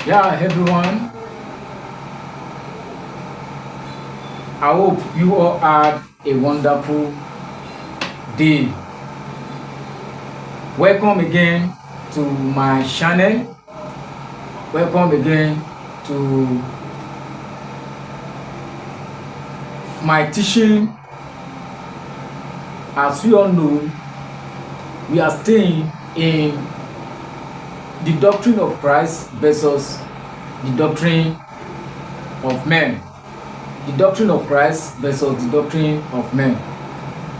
Yeah, everyone. I hope you all had a wonderful day. Welcome again to my channel. Welcome again to my teaching. As we all know, we are staying in the doctrine of Christ versus the doctrine of men. The doctrine of Christ versus the doctrine of men.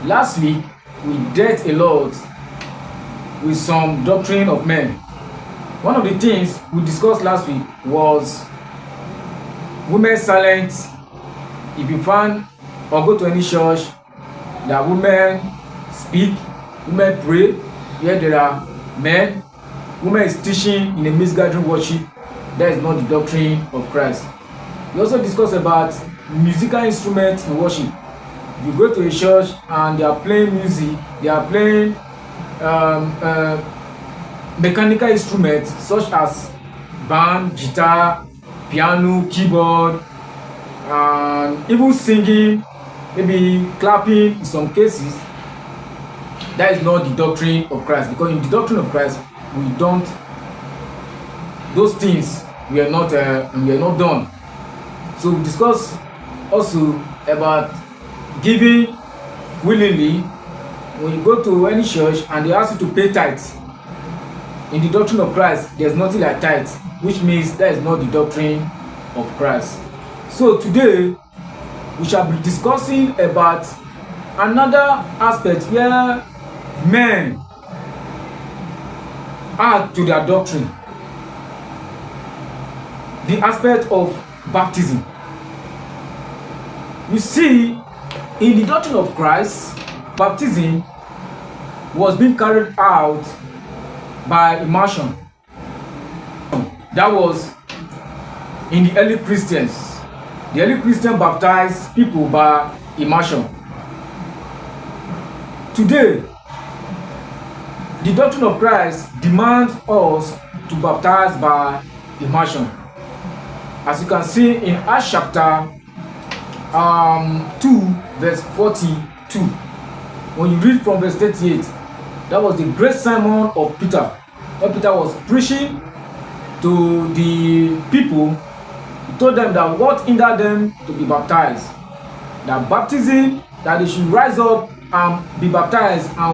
Last week, we dealt a lot with some doctrine of men. One of the things we discussed last week was women silence. If you find or go to any church that women speak, women pray, where there are men, women is teaching in a mixed gathering worship, that is not the doctrine of Christ. We also discussed about musical instruments in worship. If you go to a church and they are playing music, they are playing mechanical instruments such as band, guitar, piano, keyboard, and even singing, maybe clapping in some cases, that is not the doctrine of Christ. Because in the doctrine of Christ, we don't, those things we are not done. So we discuss also about giving willingly. When you go to any church and they ask you to pay tithes, in the doctrine of Christ, there's nothing like tithes, which means that is not the doctrine of Christ. So today, we shall be discussing about another aspect where men add to their doctrine. The aspect of baptism. You see, in the doctrine of Christ, baptism was being carried out by immersion. That was in the early Christians. The early Christians baptized people by immersion. Today, the doctrine of Christ demands us to baptize by immersion. As you can see in Acts chapter 2 verse 42, when you read from verse 38, that was the great sermon of Peter, when Peter was preaching to the people. He told them that what hindered them to be baptized, that baptism, that they should rise up and be baptized and